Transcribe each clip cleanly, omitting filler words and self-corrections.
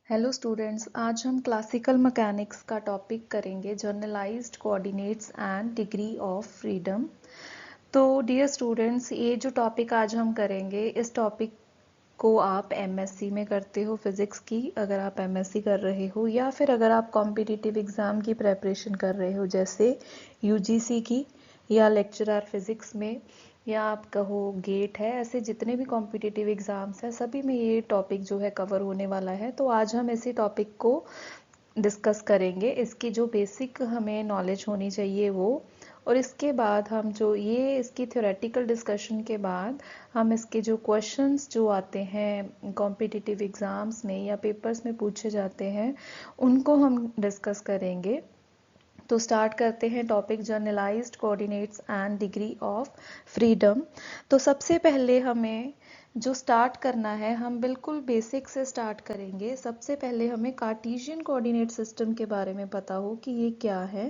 Hello students, आज हम classical mechanics का टॉपिक करेंगे, generalised coordinates and degree of freedom. तो डियर स्टूडेंट्स, ये जो टॉपिक आज हम करेंगे, इस टॉपिक को आप एमएससी में करते हो फिज़िक्स की, अगर आप एमएससी कर रहे हो, या फिर अगर आप कॉम्पिटिटिव एग्ज़ाम की प्रेपरेशन कर रहे हो जैसे यूजीसी की, या लेक्चरर फिज़िक्स में, या आप कहो गेट है, ऐसे जितने भी कॉम्पिटिटिव एग्ज़ाम्स हैं सभी में ये टॉपिक जो है कवर होने वाला है। तो आज हम इसी टॉपिक को डिस्कस करेंगे, इसकी जो बेसिक हमें नॉलेज होनी चाहिए वो, और इसके बाद हम जो ये इसकी थ्योरेटिकल डिस्कशन के बाद हम इसके जो क्वेश्चंस जो आते हैं कॉम्पिटिटिव एग्ज़ाम्स में या पेपर्स में पूछे जाते हैं उनको हम डिस्कस करेंगे। तो स्टार्ट करते हैं topic, generalised coordinates and degree of freedom. तो सबसे पहले हमें जो स्टार्ट करना है, हम बिल्कुल बेसिक से स्टार्ट करेंगे। सबसे पहले हमें कार्टेशियन कोऑर्डिनेट सिस्टम के बारे में पता हो कि ये क्या है,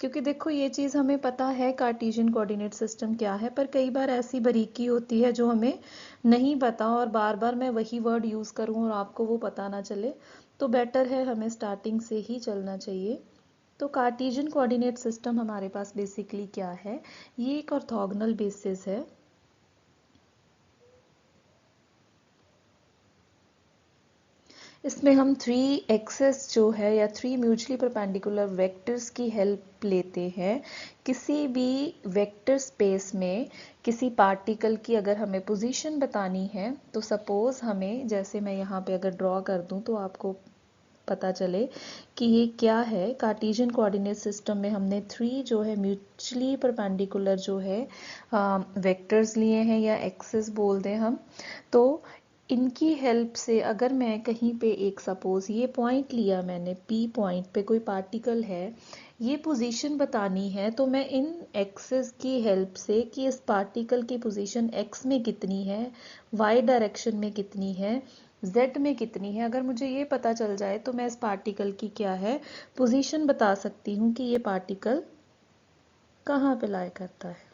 क्योंकि देखो ये चीज़ हमें पता है कार्टेशियन कोऑर्डिनेट सिस्टम क्या है, पर कई बार ऐसी बारीकी होती है जो हमें नहीं पता और बार बार मैं वही वर्ड यूज़ करूँ और आपको वो पता ना चले, तो बेटर है हमें स्टार्टिंग से ही चलना चाहिए। तो कार्टेशियन कोऑर्डिनेट सिस्टम हमारे पास बेसिकली क्या है, ये एक ऑर्थोगोनल बेसिस है। इसमें हम थ्री एक्सेस जो है या थ्री म्यूचुअली परपेंडिकुलर वेक्टर्स की हेल्प लेते हैं। किसी भी वेक्टर स्पेस में किसी पार्टिकल की अगर हमें पोजीशन बतानी है, तो सपोज हमें, जैसे मैं यहाँ पे अगर ड्रॉ कर दूँ तो आपको पता चले कि ये क्या है। कार्टेशियन कोऑर्डिनेट सिस्टम में हमने थ्री जो है म्यूचुअली परपेंडिकुलर जो है वेक्टर्स लिए हैं, या एक्सेस बोल दें हम। तो इनकी हेल्प से अगर मैं कहीं पे एक सपोज ये पॉइंट लिया मैंने, पी पॉइंट पे कोई पार्टिकल है, ये पोजीशन बतानी है, तो मैं इन एक्सेस की हेल्प से कि इस पार्टिकल की पोजीशन एक्स में कितनी है, वाई डायरेक्शन में कितनी है, जेड में कितनी है, अगर मुझे ये पता चल जाए तो मैं इस पार्टिकल की क्या है पोजीशन बता सकती हूँ कि ये पार्टिकल कहाँ पे लाई करता है।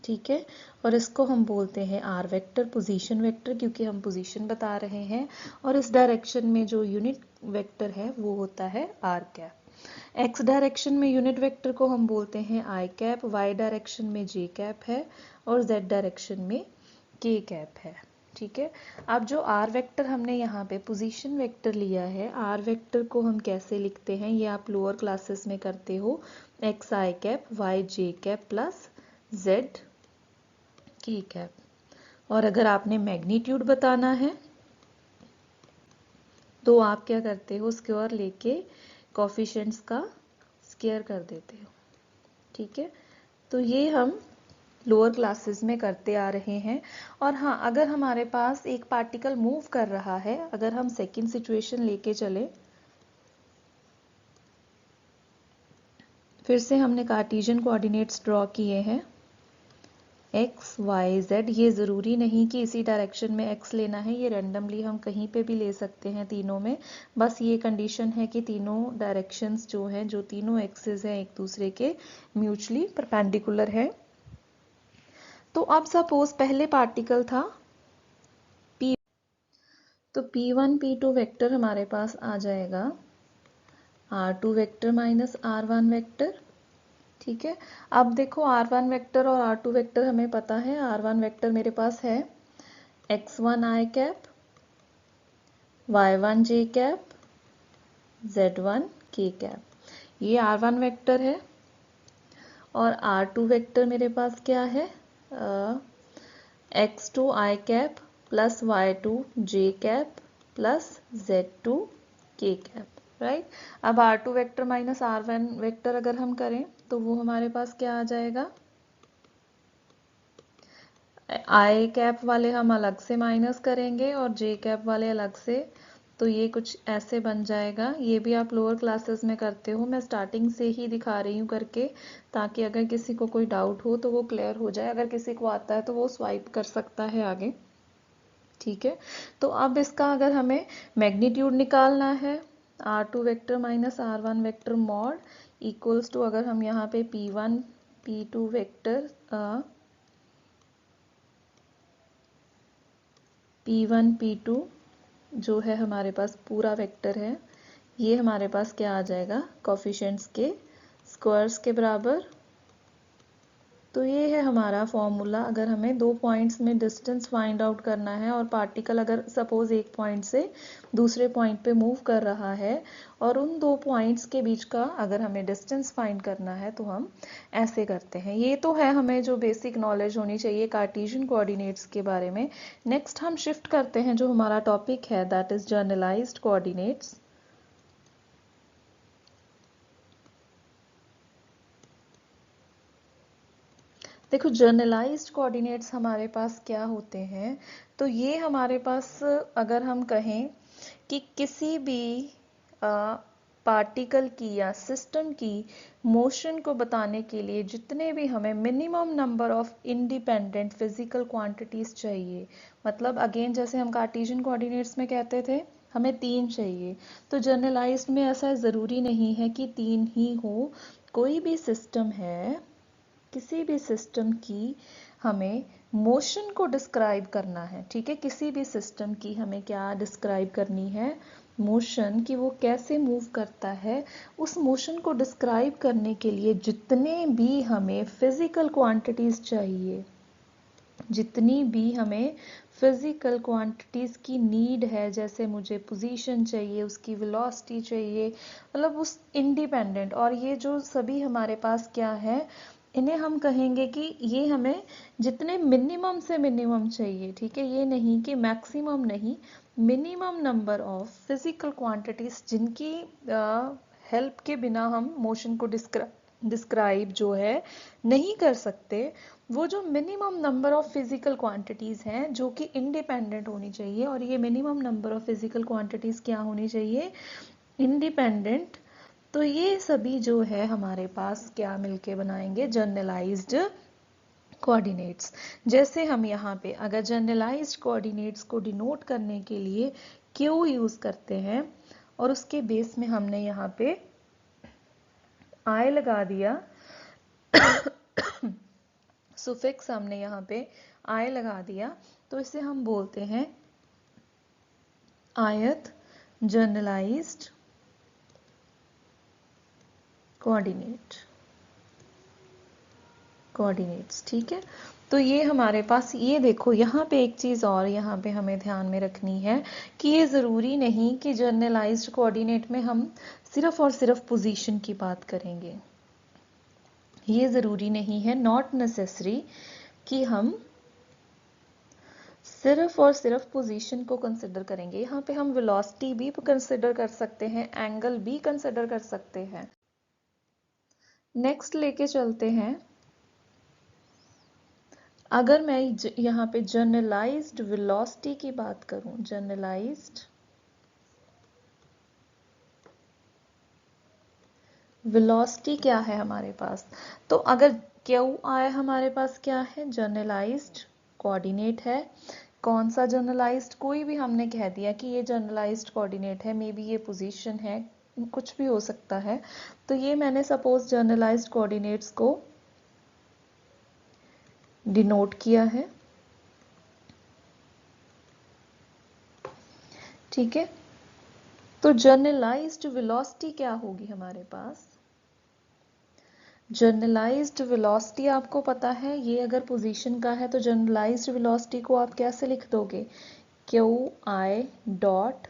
ठीक है, और इसको हम बोलते हैं आर वेक्टर, पोजीशन वेक्टर, क्योंकि हम पोजीशन बता रहे हैं। और इस डायरेक्शन में जो यूनिट वेक्टर है वो होता है आर कैप। एक्स डायरेक्शन में यूनिट वेक्टर को हम बोलते हैं आई कैप, वाई डायरेक्शन में जे कैप है, और जेड डायरेक्शन में के कैप है। ठीक है, अब जो आर वेक्टर हमने यहाँ पे पोजीशन वेक्टर लिया है, आर वेक्टर को हम कैसे लिखते हैं ये आप लोअर क्लासेस में करते हो, x I cap Y J cap plus Z की कैप। और अगर आपने मैग्नीट्यूड बताना है तो आप क्या करते हो, स्क्वायर लेके कोफिशिएंट्स का स्क्वायर कर देते हो। ठीक है, तो ये हम लोअर क्लासेस में करते आ रहे हैं। और हाँ, अगर हमारे पास एक पार्टिकल मूव कर रहा है, अगर हम सेकंड सिचुएशन लेके चले, फिर से हमने कार्टेशियन कोऑर्डिनेट्स ड्रॉ किए हैं, एक्स वाई जेड। ये ज़रूरी नहीं कि इसी डायरेक्शन में एक्स लेना है, ये रैंडमली हम कहीं पे भी ले सकते हैं तीनों में। बस ये कंडीशन है कि तीनों डायरेक्शंस जो हैं, जो तीनों एक्सेस हैं, एक दूसरे के म्यूचुअली परपेंडिकुलर है। तो अब सपोज पहले पार्टिकल था पी, तो P1 P2 वेक्टर हमारे पास आ जाएगा R2 vector minus R1 vector. ठीक है, अब देखो R1 वेक्टर और R2 वेक्टर हमें पता है। R1 वेक्टर मेरे पास है x1 आई कैप, y1 जे कैप, z1 के कैप, ये R1 वेक्टर है। और R2 वेक्टर मेरे पास क्या है, x2 आई कैप प्लस y2 जे कैप प्लस z2 के कैप। राइट, अब R2 vector minus R1 vector अगर हम करें तो वो हमारे पास क्या आ जाएगा, आई कैप वाले हम अलग से माइनस करेंगे और जे कैप वाले अलग से, तो ये कुछ ऐसे बन जाएगा। ये भी आप लोअर क्लासेस में करते हो, मैं स्टार्टिंग से ही दिखा रही हूँ करके, ताकि अगर किसी को कोई डाउट हो तो वो क्लियर हो जाए, अगर किसी को आता है तो वो स्वाइप कर सकता है आगे। ठीक है, तो अब इसका अगर हमें मैग्नीट्यूड निकालना है, R2 vector minus R1 vector mod equals to, अगर हम यहाँ पे P1 P2 vector P1 P2 जो है हमारे पास पूरा वेक्टर है, ये हमारे पास क्या आ जाएगा, कोफिशिएंट्स के स्क्वायर्स के बराबर। तो ये है हमारा फॉर्मूला। अगर हमें दो पॉइंट्स में डिस्टेंस फाइंड आउट करना है और पार्टिकल अगर सपोज एक पॉइंट से दूसरे पॉइंट पे मूव कर रहा है और उन दो पॉइंट्स के बीच का अगर हमें डिस्टेंस फाइंड करना है तो हम ऐसे करते हैं। ये तो है हमें जो बेसिक नॉलेज होनी चाहिए कार्टेशियन कोऑर्डिनेट्स के बारे में। नेक्स्ट हम शिफ्ट करते हैं, जो हमारा टॉपिक है दैट इज जर्नलाइज्ड कोऑर्डिनेट्स। देखो जर्नलाइज्ड कोऑर्डिनेट्स हमारे पास क्या होते हैं, तो ये हमारे पास अगर हम कहें कि किसी भी पार्टिकल की या सिस्टम की मोशन को बताने के लिए जितने भी हमें minimum number of independent physical quantities चाहिए, मतलब अगेन जैसे हम कार्टेशियन कोऑर्डिनेट्स में कहते थे हमें 3 चाहिए, तो जर्नलाइज्ड में ऐसा ज़रूरी नहीं है कि 3 ही हो। कोई भी सिस्टम है, किसी भी सिस्टम की हमें मोशन को डिस्क्राइब करना है, ठीक है, किसी भी सिस्टम की हमें क्या डिस्क्राइब करनी है, मोशन, कि वो कैसे मूव करता है। उस मोशन को डिस्क्राइब करने के लिए जितने भी हमें फिजिकल क्वांटिटीज चाहिए, जितनी भी हमें फिजिकल क्वांटिटीज की नीड है, जैसे मुझे पोजीशन चाहिए, उसकी वेलोसिटी चाहिए, मतलब उस इंडिपेंडेंट, और ये जो सभी हमारे पास क्या है, इन्हें हम कहेंगे कि ये हमें जितने मिनिमम से मिनिमम चाहिए, ठीक है, ये नहीं कि मैक्सिमम नहीं, minimum number of physical quantities जिनकी हेल्प के बिना हम मोशन को डिस्क्राइब जो है नहीं कर सकते, वो जो minimum number of physical quantities हैं जो कि इंडिपेंडेंट होनी चाहिए, और ये minimum number of physical quantities क्या होनी चाहिए, इंडिपेंडेंट। तो ये सभी जो है हमारे पास क्या मिलके बनाएंगे, जनरलाइज्ड कोऑर्डिनेट्स। जैसे हम यहाँ पे अगर जनरलाइज्ड कोऑर्डिनेट्स को डिनोट करने के लिए क्यू यूज करते हैं और उसके बेस में हमने यहाँ पे आई लगा दिया, सुफिक्स हमने यहाँ पे आई लगा दिया, तो इसे हम बोलते हैं आयत जनरलाइज्ड कोऑर्डिनेट्स, ठीक है। तो ये हमारे पास, ये देखो यहाँ पे एक चीज़ और यहाँ पे हमें ध्यान में रखनी है कि ये ज़रूरी नहीं कि जनरलाइज्ड कोऑर्डिनेट में हम सिर्फ और सिर्फ पोजीशन की बात करेंगे, ये ज़रूरी नहीं है, नॉट नेसेसरी कि हम सिर्फ और सिर्फ पोजीशन को कंसिडर करेंगे। यहाँ पे हम वेलोसिटी भी कंसिडर कर सकते हैं, एंगल भी कंसिडर कर सकते हैं। नेक्स्ट लेके चलते हैं, अगर मैं यहाँ पे जनरलाइज्ड वेलोसिटी की बात करूं, जनरलाइज्ड वेलोसिटी क्या है हमारे पास, तो अगर क्यू आई हमारे पास क्या है, जनरलाइज्ड कोऑर्डिनेट है। कौन सा जनरलाइज्ड, कोई भी हमने कह दिया कि ये जनरलाइज्ड कोऑर्डिनेट है, मे बी ये पोजीशन है, कुछ भी हो सकता है। तो ये मैंने सपोज जनरलाइज्ड कोऑर्डिनेट्स को डिनोट किया है, ठीक है। तो जनरलाइज्ड वेलोसिटी क्या होगी हमारे पास, जनरलाइज्ड वेलोसिटी आपको पता है, ये अगर पोजीशन का है तो जनरलाइज्ड वेलोसिटी को आप कैसे लिख दोगे, क्यू आई डॉट,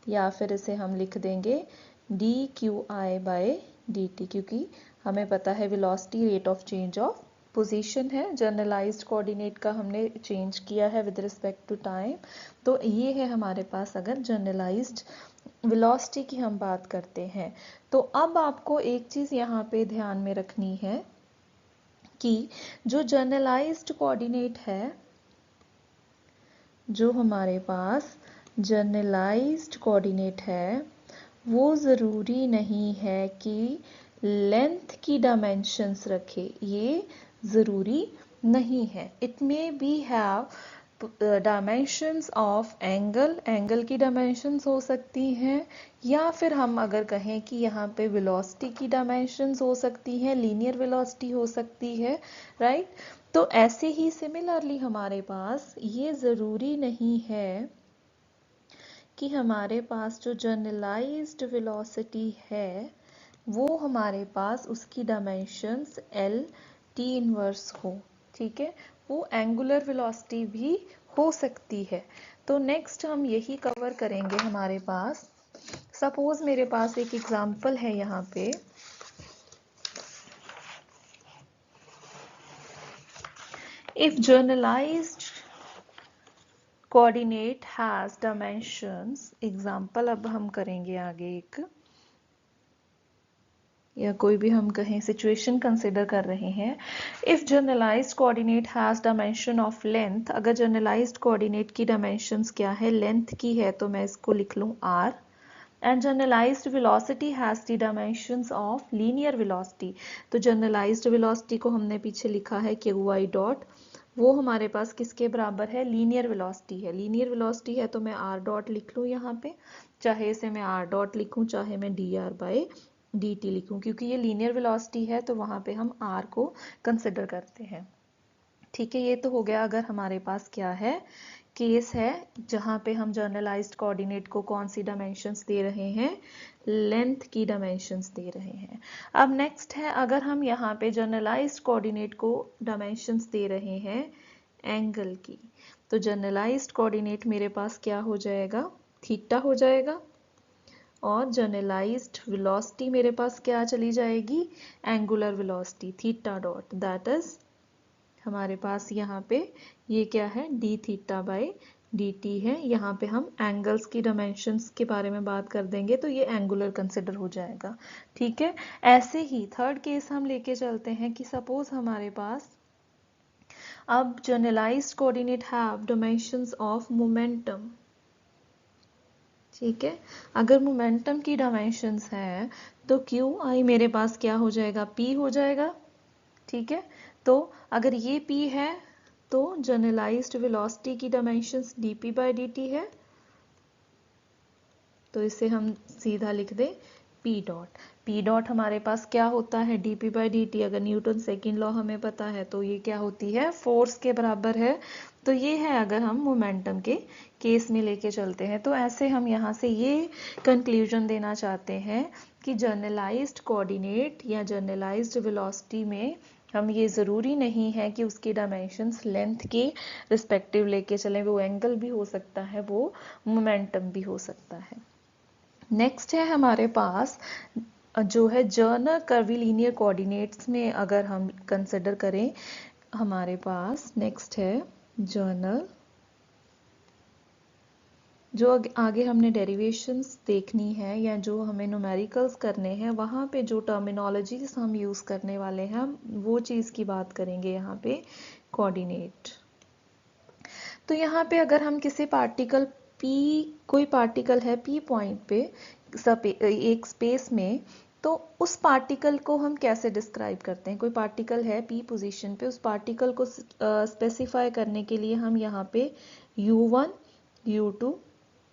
या फिर इसे हम लिख देंगे D Q I by D T, क्योंकि हमें पता है velocity rate of change of position है, जनरलाइज्ड कोऑर्डिनेट का हमने चेंज किया है विद रिस्पेक्ट टू टाइम। तो ये है हमारे पास अगर जनरलाइज्ड वेलोसिटी की हम बात करते हैं। तो अब आपको एक चीज़ यहाँ पे ध्यान में रखनी है कि जो जनरलाइज्ड कोऑर्डिनेट है, जो हमारे पास जनरलाइज्ड कोऑर्डिनेट है, वो ज़रूरी नहीं है कि लेंथ की डायमेंशंस रखे, ये ज़रूरी नहीं है। It may be have dimensions of angle, angle की डायमेंशंस हो सकती हैं, या फिर हम अगर कहें कि यहाँ पे वेलोसिटी की डायमेंशंस हो सकती हैं, लीनियर वेलोसिटी हो सकती है, राइट। तो ऐसे ही सिमिलरली हमारे पास ये ज़रूरी नहीं है कि हमारे पास जो जनरलाइज्ड वेलोसिटी है वो हमारे पास उसकी डायमेंशंस एल टी इनवर्स हो, ठीक है। वो एंगुलर वेलोसिटी भी हो सकती है। तो नेक्स्ट हम यही कवर करेंगे। हमारे पास सपोज मेरे पास एक एग्जांपल है यहाँ पे, if generalized coordinate has dimensions, example अब हम करेंगे आगे एक, या कोई भी हम कहें सिचुएशन कंसिडर कर रहे हैं। If generalised coordinate has dimension of length, अगर जनरलाइज्ड कोऑर्डिनेट की डायमेंशंस क्या है, लेंथ की है, तो मैं इसको लिख लूँ r, and generalised velocity has the dimensions of linear velocity. तो जनरलाइज्ड वेलोसिटी को हमने पीछे लिखा है क्यू आई डॉट, वो हमारे पास किसके बराबर है, लीनियर वेलोसिटी है। लीनियर वेलोसिटी है तो मैं r डॉट लिख लूँ यहाँ पे, चाहे इसे मैं r डॉट लिखूँ चाहे मैं dr बाई dt लिखूँ, क्योंकि ये लीनियर वेलोसिटी है तो वहाँ पे हम r को कंसिडर करते हैं, ठीक है। ये तो हो गया अगर हमारे पास क्या है, केस है जहाँ पे हम जर्नलाइज्ड कोऑर्डिनेट को कौन सी डायमेंशंस दे रहे हैं, लेंथ की डायमेंशंस दे रहे हैं। अब नेक्स्ट है, अगर हम यहाँ पे जर्नलाइज्ड कोऑर्डिनेट को डायमेंशंस दे रहे हैं एंगल की, तो जर्नलाइज्ड कोऑर्डिनेट मेरे पास क्या हो जाएगा, थीटा हो जाएगा, और जर्नलाइज्ड वेलोसिटी मेरे पास क्या चली जाएगी, angular velocity theta dot, that is हमारे पास यहाँ पे ये क्या है, D theta by D T है। यहाँ पे हम एंगल्स की डायमेंशंस के बारे में बात कर देंगे तो ये एंगुलर कंसिडर हो जाएगा, ठीक है। ऐसे ही थर्ड केस हम लेके चलते हैं कि सपोज हमारे पास अब generalized coordinate have dimensions of momentum, ठीक है। अगर मोमेंटम की डायमेंशंस है तो क्यू आई मेरे पास क्या हो जाएगा, पी हो जाएगा, ठीक है। तो अगर ये p है तो जनरलाइज्ड वेलोसिटी की डायमेंशंस dp बाई dt है, तो इसे हम सीधा लिख दें p डॉट। p डॉट हमारे पास क्या होता है, dp बाई dt, अगर न्यूटन सेकेंड लॉ हमें पता है तो ये क्या होती है, फोर्स के बराबर है। तो ये है अगर हम मोमेंटम के केस में लेके चलते हैं। तो ऐसे हम यहाँ से ये कंक्लूजन देना चाहते हैं कि जर्नलाइज्ड कोऑर्डिनेट या जर्नलाइज्ड वेलोसिटी में हम ये ज़रूरी नहीं है कि उसकी डायमेंशंस लेंथ के रिस्पेक्टिव लेके चलें, वो एंगल भी हो सकता है, वो मोमेंटम भी हो सकता है। नेक्स्ट है हमारे पास जो है जर्नल कर्वीलिनियर कोऑर्डिनेट्स में अगर हम कंसिडर करें, हमारे पास नेक्स्ट है जर्नल, जो आगे हमने डेरिवेशंस देखनी है या जो हमें न्यूमेरिकल्स करने हैं, वहाँ पे जो टर्मिनोलॉजीज हम यूज़ करने वाले हैं वो चीज़ की बात करेंगे यहाँ पे कोऑर्डिनेट। तो यहाँ पे अगर हम किसी पार्टिकल P, कोई पार्टिकल है P पॉइंट पे एक स्पेस में, तो उस पार्टिकल को हम कैसे डिस्क्राइब करते हैं, कोई पार्टिकल है P पोजीशन पे, उस पार्टिकल को स्पेसिफाई करने के लिए हम यहाँ पे U1, U2,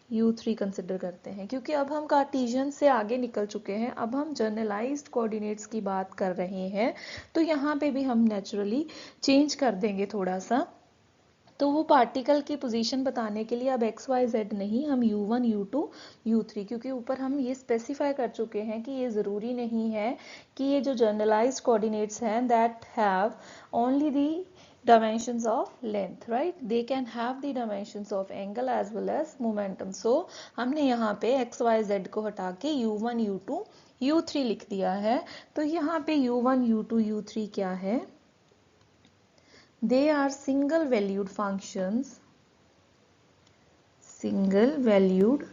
U3 कंसिडर करते हैं, क्योंकि अब हम कार्टेशियन से आगे निकल चुके हैं, अब हम जर्नलाइज्ड कोऑर्डिनेट्स की बात कर रहे हैं। तो यहाँ पे भी हम नेचुरली चेंज कर देंगे थोड़ा सा, तो वो पार्टिकल की पोजीशन बताने के लिए अब एक्स वाई जेड नहीं, हम U1, U2, U3, क्योंकि ऊपर हम ये स्पेसिफाई कर चुके हैं कि ये ज़रूरी नहीं है कि ये जो जर्नलाइज्ड कोऑर्डिनेट्स हैं that have only the dimensions of length, right, they can have the dimensions of angle as well as momentum. So हमने यहाँ पे x y z को हटा के U1, U2, U3 लिख दिया है। तो यहाँ पे U1, U2, U3 क्या है, they are single valued functions, single valued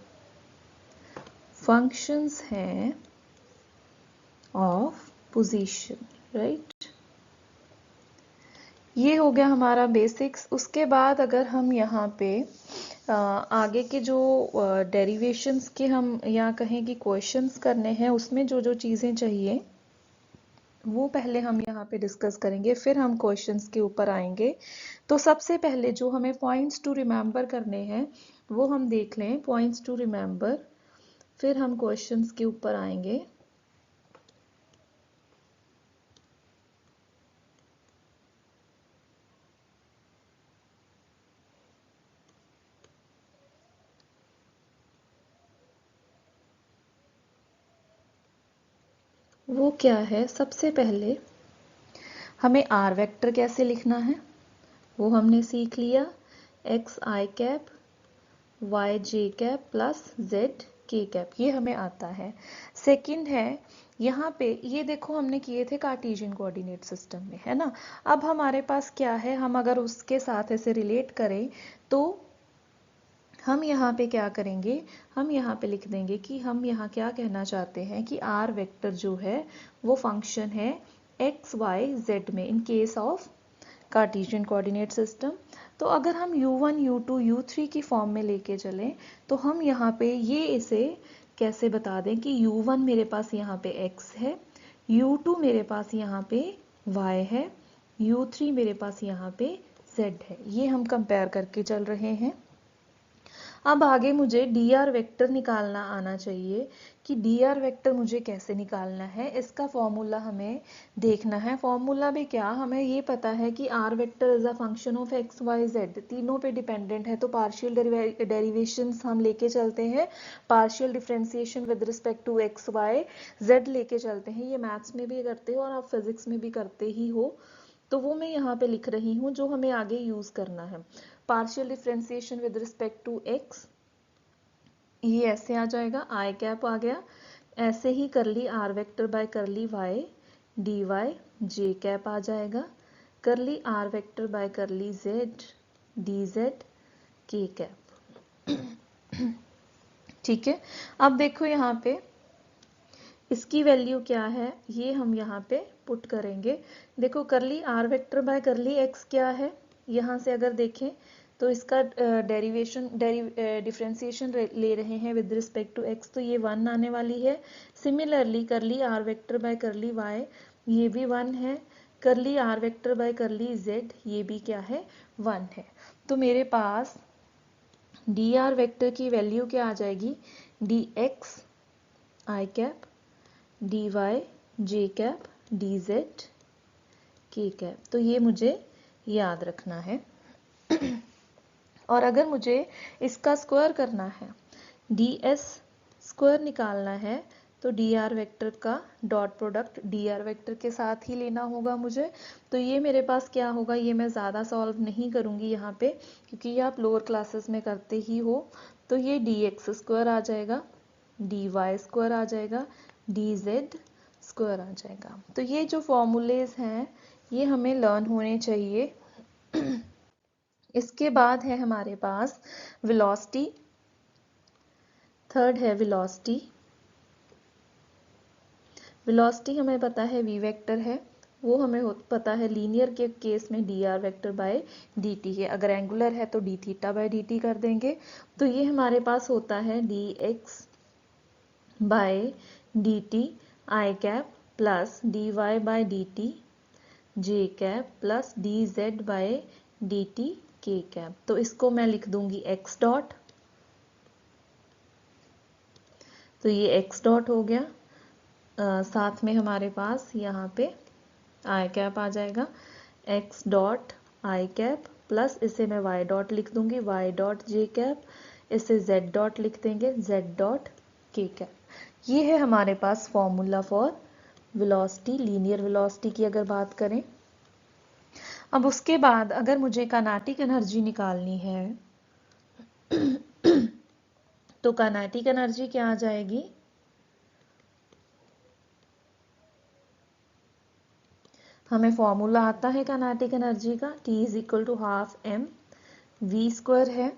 functions हैं of position, right। ये हो गया हमारा बेसिक्स। उसके बाद अगर हम यहाँ पे आगे के जो डेरिवेशंस के हम या कहें कि क्वेश्चंस करने हैं, उसमें जो जो चीज़ें चाहिए वो पहले हम यहाँ पे डिस्कस करेंगे, फिर हम क्वेश्चंस के ऊपर आएंगे। तो सबसे पहले जो हमें पॉइंट्स टू रिमेंबर करने हैं वो हम देख लें, पॉइंट्स टू रिमेंबर, फिर हम क्वेश्चंस के ऊपर आएंगे। वो क्या है, सबसे पहले हमें आर वेक्टर कैसे लिखना है वो हमने सीख लिया। X I cap Y J cap plus Z K cap, ये हमें आता है। सेकंड है यहाँ पे, ये देखो हमने किए थे कार्टेशियन कोऑर्डिनेट सिस्टम में, है ना। अब हमारे पास क्या है, हम अगर उसके साथ ऐसे रिलेट करें तो हम यहाँ पे क्या करेंगे, हम यहाँ पे लिख देंगे कि हम यहाँ क्या कहना चाहते हैं कि आर वेक्टर जो है वो फंक्शन है एक्स वाई जेड में in case of Cartesian coordinate system. तो अगर हम u1 u2 u3 की फॉर्म में लेके चलें तो हम यहाँ पे ये इसे कैसे बता दें कि u1 मेरे पास यहाँ पे x है, u2 मेरे पास यहाँ पे y है, u3 मेरे पास यहाँ पे z है। ये हम कंपेयर करके चल रहे हैं। अब आगे मुझे डी आर वेक्टर निकालना आना चाहिए कि डी आर वेक्टर मुझे कैसे निकालना है, इसका फॉर्मूला हमें देखना है। फॉर्मूला भी क्या, हमें ये पता है कि R vector is a function of X Y Z, तीनों पे डिपेंडेंट है। तो पार्शियल डेरिवेशंस हम लेके चलते हैं, partial differentiation with respect to X Y Z लेके चलते हैं। ये मैथ्स में भी करते हो और आप फिजिक्स में भी करते ही हो, तो वो मैं यहाँ पे लिख रही हूँ जो हमें आगे यूज करना है। Partial differentiation with respect to X, ये ऐसे आ जाएगा, आई कैप आ गया, ऐसे ही कर ली आर वेक्टर बाय कर ली Y D Y J cap आ जाएगा, कर ली आर वेक्टर बाय कर ली Z D Z K cap. ठीक है, अब देखो यहाँ पे इसकी वैल्यू क्या है, ये हम यहाँ पे पुट करेंगे। देखो curly R vector by curly X क्या है, यहाँ से अगर देखें तो इसका डिफरेंशिएशन ले रहे हैं विद रिस्पेक्ट टू एक्स, तो ये 1 आने वाली है। Similarly curly R vector by curly Y, ये भी 1 है। Curly R vector by curly Z, ये भी क्या है, 1 है। तो मेरे पास डी आर वेक्टर की वैल्यू क्या आ जाएगी, D X I cap D Y J cap D Z K cap. तो ये मुझे याद रखना है। और अगर मुझे इसका स्क्वायर करना है, डी एस स्क्वायर निकालना है, तो डी आर वेक्टर का dot product D R vector के साथ ही लेना होगा मुझे। तो ये मेरे पास क्या होगा, ये मैं ज़्यादा सॉल्व नहीं करूँगी यहाँ पे क्योंकि ये आप लोअर क्लासेस में करते ही हो। तो ये डी एक्स स्क्वायर आ जाएगा, डी वाई स्क्वायर आ जाएगा, डी जेड स्क्वायर आ जाएगा। तो ये जो फॉर्मूलेज हैं ये हमें लर्न होने चाहिए। इसके बाद है हमारे पास वेलोसिटी, थर्ड है वेलोसिटी। वेलोसिटी हमें पता है v वेक्टर है, वो हमें पता है लीनियर के केस में D R vector by D T है, अगर एंगुलर है तो D theta by D T कर देंगे। तो ये हमारे पास होता है D X by D T I cap plus D Y by D T J cap plus D Z by D T K cap. तो इसको मैं लिख दूंगी एक्स डॉट, तो ये एक्स डॉट हो गया। साथ में हमारे पास यहाँ पे आई कैप आ जाएगा, X dot I cap plus इसे मैं वाई डॉट लिख दूंगी, वाई डॉट जे कैप, इसे जेड डॉट लिख देंगे, जेड डॉट के कैप। ये है हमारे पास formula for velocity, linear velocity की अगर बात करें। अब उसके बाद अगर मुझे काइनेटिक एनर्जी निकालनी है तो काइनेटिक एनर्जी क्या आ जाएगी, हमें फॉर्मूला आता है काइनेटिक एनर्जी का, T is equal to half M V square है,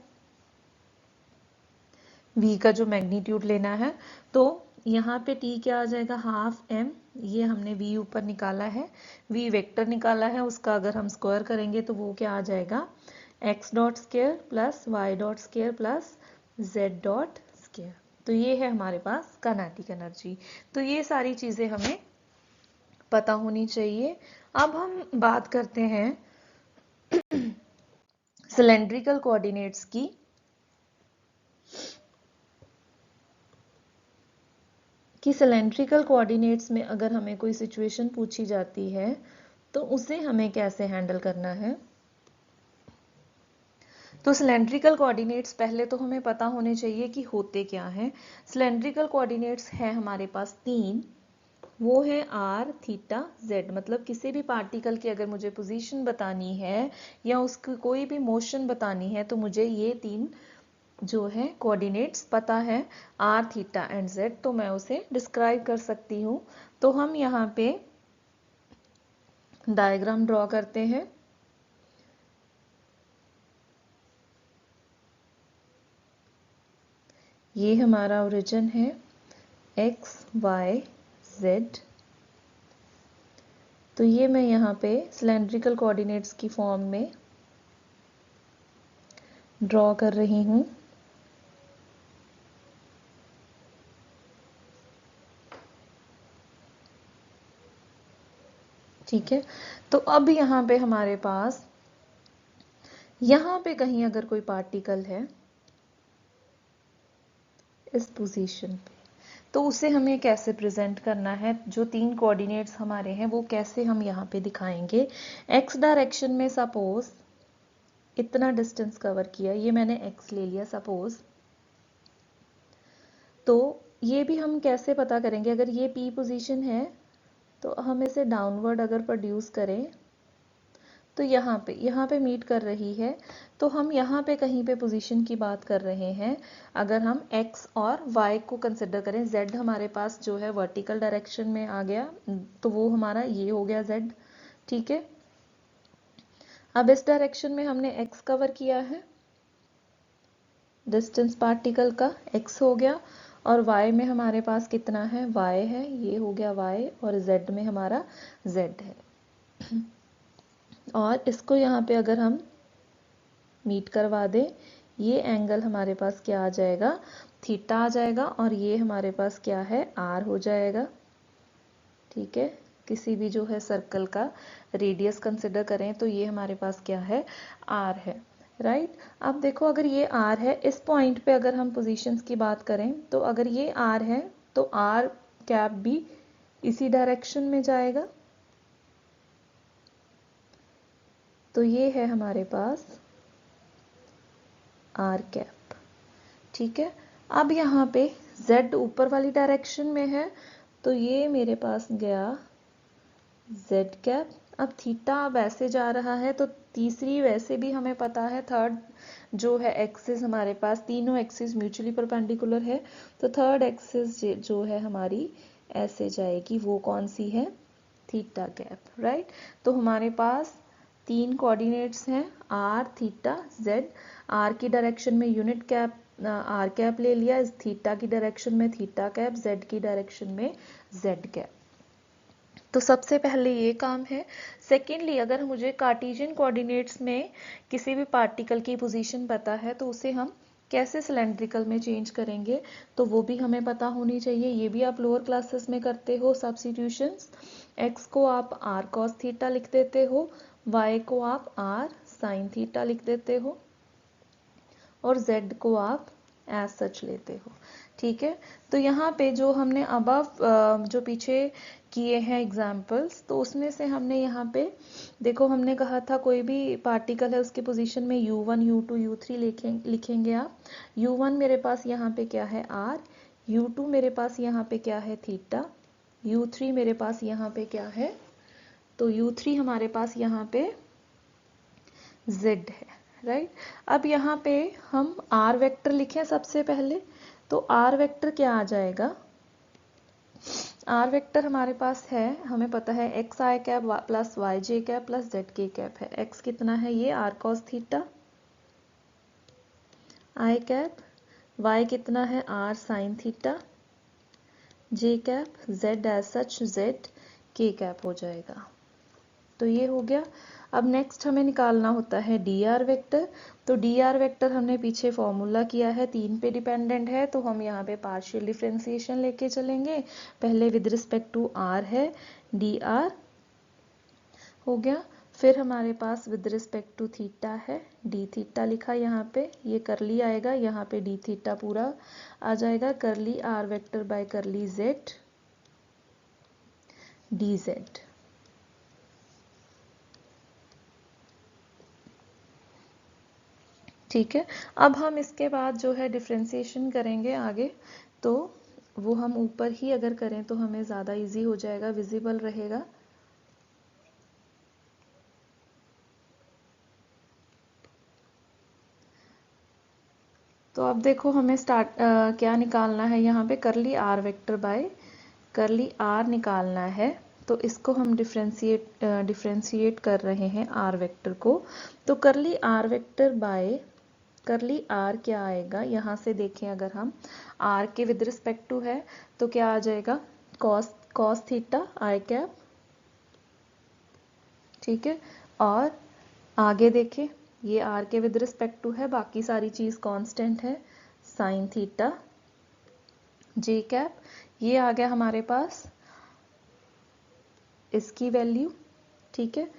V का जो मैग्नीट्यूड लेना है। तो यहाँ पे T क्या आ जाएगा, हाफ एम, ये हमने V ऊपर निकाला है, V वेक्टर निकाला है, उसका अगर हम स्क्वायर करेंगे तो वो क्या आ जाएगा, x dot square plus Y dot square plus Z dot square. तो ये है हमारे पास काइनेटिक एनर्जी। तो ये सारी चीज़ें हमें पता होनी चाहिए। अब हम बात करते हैं सिलेंड्रिकल कोऑर्डिनेट्स की। कि सिलेंड्रिकल कोऑर्डिनेट्स में अगर हमें कोई सिचुएशन पूछी जाती है तो उसे हमें कैसे हैंडल करना है। तो सिलेंड्रिकल कोऑर्डिनेट्स पहले तो हमें पता होने चाहिए कि होते क्या हैं। सिलेंड्रिकल कोऑर्डिनेट्स है हमारे पास 3, वो है आर थीटा जेड। मतलब किसी भी पार्टिकल की अगर मुझे पोजीशन बतानी है या उसकी कोई भी मोशन बतानी है तो मुझे ये तीन जो है कोऑर्डिनेट्स पता है, आर थीटा एंड जेड, तो मैं उसे डिस्क्राइब कर सकती हूँ। तो हम यहाँ पे डायग्राम ड्रॉ करते हैं। ये हमारा ओरिजिन है एक्स वाई जेड। तो ये मैं यहाँ पे सिलेंड्रिकल कोऑर्डिनेट्स की फॉर्म में ड्रॉ कर रही हूँ। ठीक है, तो अब यहाँ पे हमारे पास यहाँ पे कहीं अगर कोई पार्टिकल है इस पोजीशन पे, तो उसे हमें कैसे प्रेजेंट करना है, जो तीन कोऑर्डिनेट्स हमारे हैं वो कैसे हम यहाँ पे दिखाएंगे। एक्स डायरेक्शन में सपोज इतना डिस्टेंस कवर किया, ये मैंने एक्स ले लिया सपोज, तो ये भी हम कैसे पता करेंगे, अगर ये पी पोजीशन है तो हम इसे डाउनवर्ड अगर प्रोड्यूस करें तो यहाँ पे मीट कर रही है, तो हम यहाँ पे कहीं पे पोजीशन की बात कर रहे हैं। अगर हम x और y को कंसिडर करें, z हमारे पास जो है वर्टिकल डायरेक्शन में आ गया, तो वो हमारा ये हो गया z। ठीक है, अब इस डायरेक्शन में हमने x कवर किया है, डिस्टेंस पार्टिकल का x हो गया, और y में हमारे पास कितना है, y है, ये हो गया y, और z में हमारा z है। और इसको यहाँ पे अगर हम मीट करवा दें, ये एंगल हमारे पास क्या आ जाएगा, थीटा आ जाएगा, और ये हमारे पास क्या है, आर हो जाएगा। ठीक है, किसी भी जो है सर्कल का रेडियस कंसिडर करें तो ये हमारे पास क्या है, आर है। राइट, अब देखो अगर ये आर है, इस पॉइंट पे अगर हम पोजीशंस की बात करें तो अगर ये आर है तो आर कैप भी इसी डायरेक्शन में जाएगा। तो ये है हमारे पास आर कैप। ठीक है, अब यहाँ पे z ऊपर वाली डायरेक्शन में है, तो ये मेरे पास गया z कैप। अब थीटा वैसे जा रहा है, तो तीसरी वैसे भी हमें पता है, थर्ड जो है एक्सिस हमारे पास, तीनों एक्सिस म्यूचुअली परपेंडिकुलर है, तो थर्ड एक्सिस जो है हमारी ऐसे जाएगी, वो कौन सी है, थीटा कैप। राइट, तो हमारे पास तीन कोऑर्डिनेट्स हैं, आर थीटा जेड। आर की डायरेक्शन में यूनिट कैप आर कैप ले लिया, इस थीटा की डायरेक्शन में थीटा कैप, जेड की डायरेक्शन में जेड कैप। तो सबसे पहले ये काम है। सेकेंडली, अगर मुझे कार्टेशियन कोऑर्डिनेट्स में किसी भी पार्टिकल की पोजीशन पता है तो उसे हम कैसे सिलेंड्रिकल में चेंज करेंगे, तो वो भी हमें पता होनी चाहिए। ये भी आप लोअर क्लासेस में करते हो सब्स्टिट्यूशंस। एक्स को आप आर कॉस थीटा लिख देते हो, वाई को आप आर साइन थीटा लिख देते हो, और z को आप एज सच लेते हो। ठीक है, तो यहाँ पे जो हमने अबव जो पीछे किए हैं एग्जाम्पल्स, तो उसमें से हमने यहाँ पे देखो, हमने कहा था कोई भी पार्टिकल है उसके पोजीशन में u1 u2 u3 लिखेंगे आप। u1 मेरे पास यहाँ पे क्या है, r, u2 मेरे पास यहाँ पे क्या है, थीटा, u3 मेरे पास यहाँ पे क्या है, तो u3 हमारे पास यहाँ पे z है। राइट, अब यहाँ पे हम r वेक्टर लिखें सबसे पहले, तो r वेक्टर क्या आ जाएगा, r वेक्टर हमारे पास है, हमें पता है X I cap plus Y J cap plus Z K cap है। x कितना है, ये r cos theta I cap, y कितना है, r sine theta, J cap, z as such z K cap हो जाएगा। तो ये हो गया। अब नेक्स्ट हमें निकालना होता है डी आर वेक्टर। तो डी आर वेक्टर हमने पीछे फॉर्मूला किया है, तीन पे डिपेंडेंट है, तो हम यहाँ पे पार्शियल डिफरेंशिएशन लेके चलेंगे। पहले विद रिस्पेक्ट टू आर है, डी आर हो गया, फिर हमारे पास विद रिस्पेक्ट टू थीटा है, डी थीटा लिखा यहाँ पे, ये करली आएगा, यहाँ पे डी थीटा पूरा आ जाएगा, curly R vector by curly Z D Z. ठीक है, अब हम इसके बाद जो है डिफ्रेंसिएशन करेंगे आगे। तो वो हम ऊपर ही अगर करें तो हमें ज़्यादा इजी हो जाएगा, विजिबल रहेगा। तो अब देखो हमें क्या निकालना है, यहाँ पे curly R vector by curly R निकालना है। तो इसको हम डिफ्रेंशिएट कर रहे हैं आर वेक्टर को। तो curly R vector by curly R क्या आएगा, यहाँ से देखें अगर हम आर के विद रिस्पेक्ट टू है तो क्या आ जाएगा, कॉस थीटा आई कैप, ठीक है। और आगे देखें, ये आर के विद रिस्पेक्ट टू है, बाकी सारी चीज़ कांस्टेंट है, साइन थीटा जे कैप। ये आ गया हमारे पास इसकी वैल्यू, ठीक है।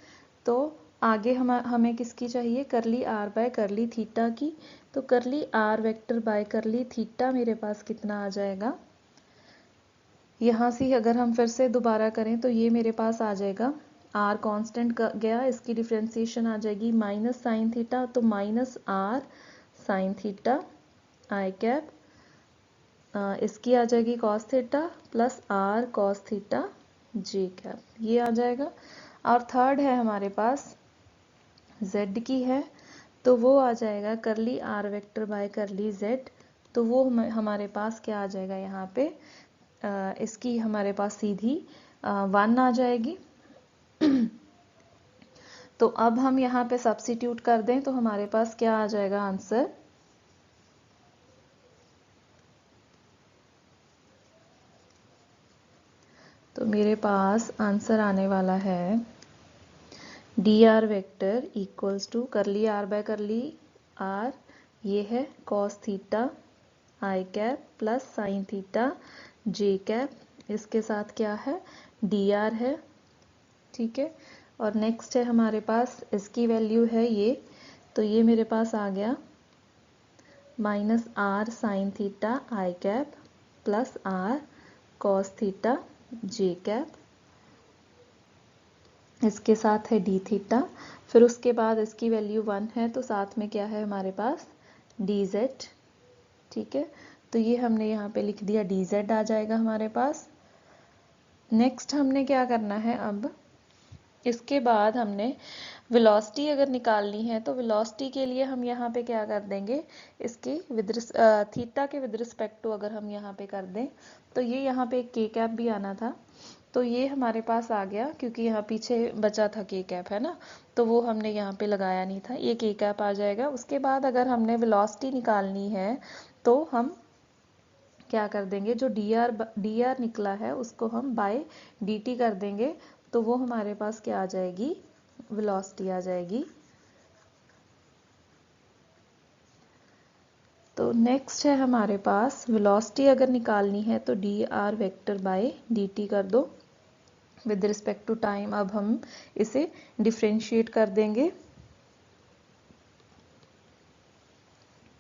तो आगे हमें किसकी चाहिए, करली आर बाय करली थीटा की। तो curly R vector by curly theta मेरे पास कितना आ जाएगा, यहाँ से अगर हम फिर से दोबारा करें तो ये मेरे पास आ जाएगा, आर कांस्टेंट गया, इसकी डिफ्रेंसिएशन आ जाएगी माइनस साइन थीटा, तो minus R sine theta I cap, इसकी आ जाएगी cos theta plus R cos theta J cap, ये आ जाएगा। और थर्ड है हमारे पास z की है, तो वो आ जाएगा curly R vector by curly z। तो वो हमारे पास क्या आ जाएगा, यहाँ पे इसकी हमारे पास सीधी 1 आ जाएगी। तो अब हम यहाँ पे सब्स्टिट्यूट कर दें तो हमारे पास क्या आ जाएगा आंसर, तो मेरे पास आंसर आने वाला है D R vector equals to curly R by curly R, ये है cos theta I cap plus sine theta J cap, इसके साथ क्या है डी आर है, ठीक है। और नेक्स्ट है हमारे पास, इसकी वैल्यू है ये, तो ये मेरे पास आ गया minus R sine theta I cap plus R cos theta J cap, इसके साथ है डी थीटा, फिर उसके बाद इसकी वैल्यू 1 है तो साथ में क्या है हमारे पास डी जेड, ठीक है। तो ये हमने यहाँ पे लिख दिया, डी जेड आ जाएगा हमारे पास। नेक्स्ट हमने क्या करना है, अब इसके बाद हमने वेलोसिटी अगर निकालनी है तो वेलोसिटी के लिए हम यहाँ पे क्या कर देंगे, इसके थीटा के विद रिस्पेक्ट टू अगर हम यहाँ पे कर दें तो ये यहाँ पे एक के कैप भी आना था, तो ये हमारे पास आ गया क्योंकि यहाँ पीछे बचा था के कैप है ना, तो वो हमने यहाँ पे लगाया नहीं था, ये के कैप आ जाएगा। उसके बाद अगर हमने वेलोसिटी निकालनी है तो हम क्या कर देंगे, जो डी आर निकला है उसको हम बाय डी टी कर देंगे, तो वो हमारे पास क्या आ जाएगी, वेलोसिटी आ जाएगी। तो नेक्स्ट है हमारे पास वेलोसिटी अगर निकालनी है तो D R vector by D T कर दो विद रिस्पेक्ट टू टाइम। अब हम इसे डिफ्रेंशिएट कर देंगे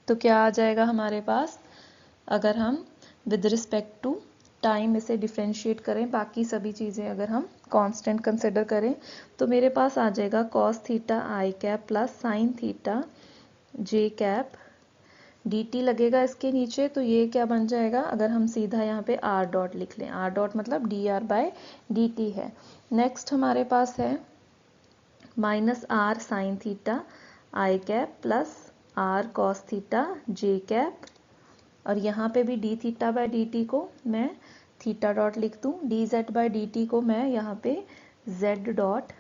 तो क्या आ जाएगा हमारे पास, अगर हम विद रिस्पेक्ट टू टाइम इसे डिफ्रेंशिएट करें, बाकी सभी चीज़ें अगर हम कांस्टेंट कंसिडर करें तो मेरे पास आ जाएगा cos theta I cap plus sine theta J cap, D T लगेगा इसके नीचे, तो ये क्या बन जाएगा, अगर हम सीधा यहाँ पे आर डॉट लिख लें, आर डॉट मतलब D R by D T है। नेक्स्ट हमारे पास है minus R sine theta I cap plus R cos theta J cap, और यहाँ पे भी D theta by D T को मैं थीटा डॉट लिख दूँ, D Z by D T को मैं यहाँ पे जेड डॉट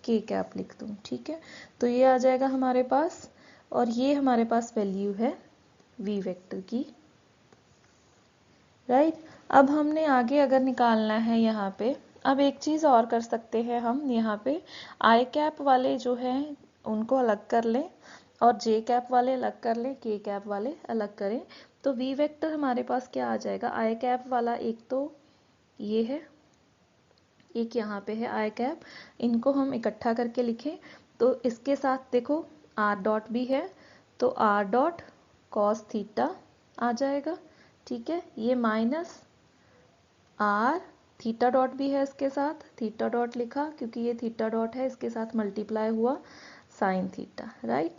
के कैप लिख दूँ, ठीक है। तो ये आ जाएगा हमारे पास, और ये हमारे पास वैल्यू है वी वेक्टर की, राइट। अब हमने आगे अगर निकालना है यहाँ पे, अब एक चीज़ और कर सकते हैं हम, यहाँ पे आई कैप वाले जो हैं उनको अलग कर लें और जे कैप वाले अलग कर लें, के कैप वाले अलग करें, तो वी वेक्टर हमारे पास क्या आ जाएगा, आई कैप वाला एक तो ये है, एक यहाँ पे है आई कैप, इनको हम इकट्ठा करके लिखें तो इसके साथ देखो आर डॉट भी है, तो आर डॉट कॉस थीटा आ जाएगा, ठीक है। ये माइनस आर थीटा डॉट भी है इसके साथ, थीटा डॉट लिखा क्योंकि ये थीटा डॉट है, इसके साथ मल्टीप्लाई हुआ साइन थीटा, राइट।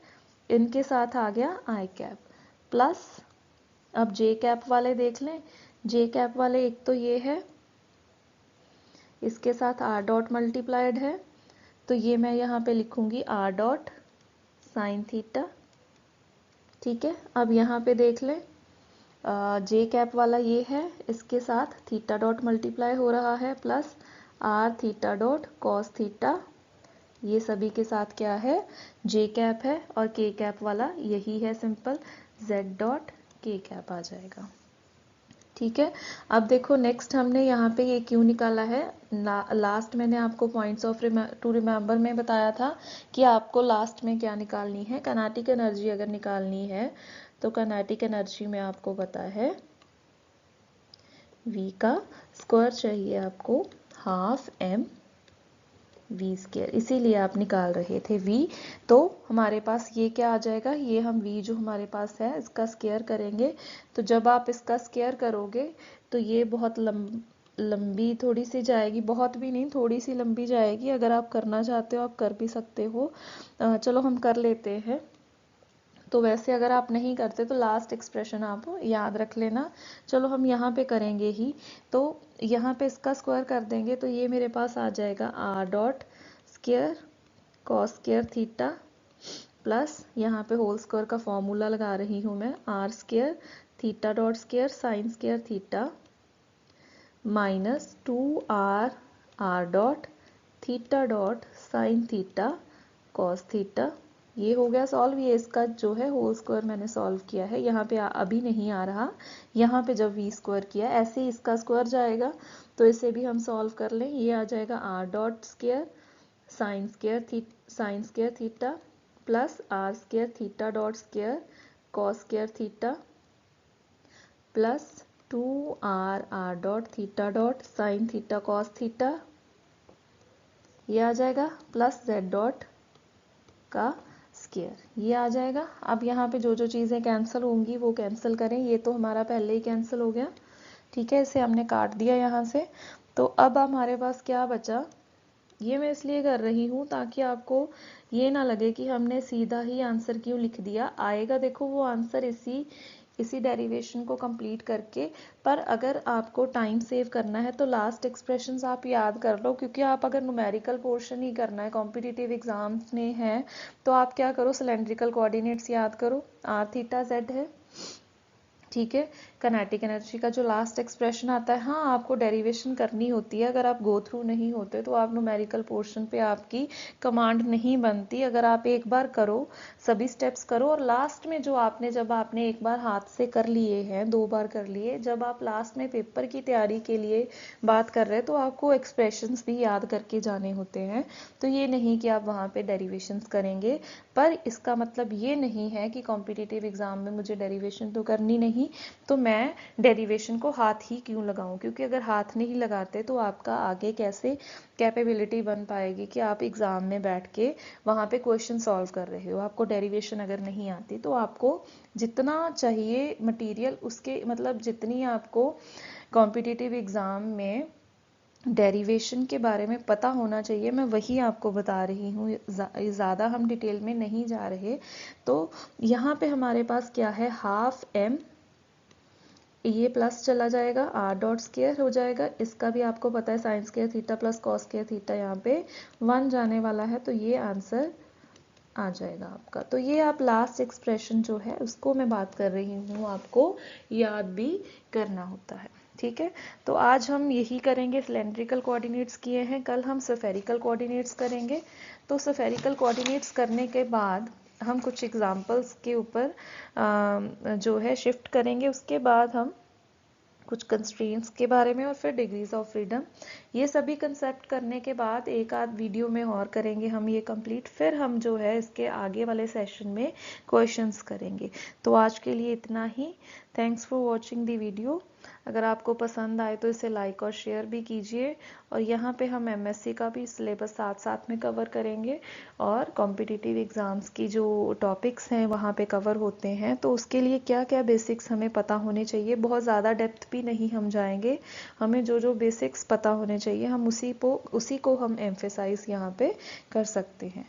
इनके साथ आ गया आई कैप प्लस, अब जे कैप वाले देख लें, जे कैप वाले एक तो ये है, इसके साथ आर डॉट मल्टीप्लाइड है, तो ये मैं यहाँ पे लिखूंगी आर डॉट साइन थीटा। ठीक है, अब यहाँ पे देख लें, जे कैप वाला ये है, इसके साथ थीटा डॉट मल्टीप्लाई हो रहा है plus R theta dot cos theta, ये सभी के साथ क्या है, जे कैप है, और के कैप वाला यही है simple, Z dot K cap आ जाएगा। ठीक है, अब देखो नेक्स्ट हमने यहाँ पे ये क्यों निकाला है, लास्ट मैंने आपको पॉइंट्स ऑफ टू रिमेंबर में बताया था कि आपको लास्ट में क्या निकालनी है, काइनेटिक एनर्जी अगर निकालनी है तो काइनेटिक एनर्जी में आपको पता है v का स्क्वायर चाहिए आपको हाफ m v स्क्वायर, इसीलिए आप निकाल रहे थे v। तो हमारे पास ये क्या आ जाएगा, ये हम v जो हमारे पास है इसका स्क्वायर करेंगे, तो जब आप इसका स्क्वायर करोगे तो ये बहुत लंबी थोड़ी सी जाएगी, बहुत भी नहीं, थोड़ी सी लंबी जाएगी। अगर आप करना चाहते हो आप कर भी सकते हो, चलो हम कर लेते हैं। तो वैसे अगर आप नहीं करते तो लास्ट एक्सप्रेशन आप याद रख लेना। चलो हम यहाँ पे करेंगे ही, तो यहाँ पे इसका स्क्वायर कर देंगे, तो ये मेरे पास आ जाएगा r dot square cos square theta plus यहाँ पे होल स्क्वायर का फॉर्मूला लगा रही हूँ मैं, R square theta dot square sine square theta minus 2r are dot theta dot sine theta cos theta. ये हो गया सॉल्व, ये इसका जो है होल स्क्वायर मैंने सॉल्व किया है, यहाँ पे अभी नहीं आ रहा, यहाँ पे जब वी स्क्वायर किया ऐसे ही इसका स्क्वायर जाएगा, तो इसे भी हम सॉल्व कर लें। ये आ जाएगा r dot square sine square theta plus r square theta dot square cos square theta plus 2r are dot theta dot sine theta cos theta, ये आ जाएगा प्लस z डॉट का स्क्वायर, ये आ जाएगा। अब यहाँ पे जो जो चीज़ें कैंसिल होंगी वो कैंसिल करें, ये तो हमारा पहले ही कैंसिल हो गया। ठीक है, इसे हमने काट दिया यहाँ से। तो अब हमारे पास क्या बचा, ये मैं इसलिए कर रही हूँ ताकि आपको ये ना लगे कि हमने सीधा ही आंसर क्यों लिख दिया, आएगा देखो वो आंसर इसी डेरिवेशन को कंप्लीट करके। पर अगर आपको टाइम सेव करना है तो लास्ट एक्सप्रेशंस आप याद कर लो, क्योंकि आप अगर न्यूमेरिकल पोर्शन ही करना है, कॉम्पिटिटिव एग्जाम्स में है, तो आप क्या करो, सिलेंड्रिकल कोऑर्डिनेट्स याद करो, आर थीटा जेड है। ठीक है, काइनेटिक एनर्जी का जो लास्ट एक्सप्रेशन आता है, हाँ आपको डेरिवेशन करनी होती है, अगर आप गो थ्रू नहीं होते तो आप न्यूमेरिकल पोर्शन पे आपकी कमांड नहीं बनती। अगर आप एक बार करो, सभी स्टेप्स करो, और लास्ट में जो जब आपने एक बार हाथ से कर लिए हैं, 2 बार कर लिए, जब आप लास्ट में पेपर की तैयारी के लिए बात कर रहे हैं तो आपको एक्सप्रेशंस भी याद करके जाने होते हैं। तो ये नहीं कि आप वहाँ पे डेरिवेशंस करेंगे, पर इसका मतलब ये नहीं है कि कॉम्पिटिटिव एग्जाम में मुझे डेरिवेशन तो करनी नहीं, तो मैं डेरिवेशन को हाथ ही क्यों लगाऊं, क्योंकि अगर हाथ नहीं लगाते तो आपका आगे कैसे कैपेबिलिटी बन पाएगी कि आप एग्जाम में बैठ के वहाँ पे क्वेश्चन सॉल्व कर रहे हो। आपको डेरिवेशन अगर नहीं आती तो आपको जितना चाहिए मटेरियल, उसके मतलब जितनी आपको कॉम्पिटिटिव एग्जाम में डेरिवेशन के बारे में पता होना चाहिए, मैं वही आपको बता रही हूँ, ज़्यादा हम डिटेल में नहीं जा रहे। तो यहाँ पे हमारे पास क्या है, हाफ m, ये प्लस चला जाएगा, आर डॉट स्क्वायर हो जाएगा, इसका भी आपको पता है sign square theta plus cos square theta, यहाँ पे 1 जाने वाला है, तो ये आंसर आ जाएगा आपका। तो ये आप लास्ट एक्सप्रेशन जो है उसको मैं बात कर रही हूँ, आपको याद भी करना होता है। ठीक है, तो आज हम यही करेंगे, सिलेंड्रिकल कोऑर्डिनेट्स किए हैं, कल हम स्फेरिकल कोऑर्डिनेट्स करेंगे। तो स्फेरिकल कोऑर्डिनेट्स करने के बाद हम कुछ एग्जांपल्स के ऊपर जो है शिफ्ट करेंगे, उसके बाद हम कुछ कंस्ट्रेंट्स के बारे में और फिर डिग्रीज ऑफ फ्रीडम, ये सभी कंसेप्ट करने के बाद एक आध वीडियो में और करेंगे हम ये कंप्लीट, फिर हम जो है इसके आगे वाले सेशन में क्वेश्चंस करेंगे। तो आज के लिए इतना ही, thanks for watching the video. अगर आपको पसंद आए तो इसे लाइक और शेयर भी कीजिए, और यहाँ पे हम एमएससी का भी सिलेबस साथ साथ में कवर करेंगे, और कॉम्पिटिटिव एग्जाम्स की जो टॉपिक्स हैं वहाँ पे कवर होते हैं, तो उसके लिए क्या क्या बेसिक्स हमें पता होने चाहिए, बहुत ज़्यादा डेप्थ भी नहीं हम जाएंगे, हमें जो जो बेसिक्स पता होने चाहिए हम उसी को हम एम्फेसाइज यहाँ पे कर सकते हैं।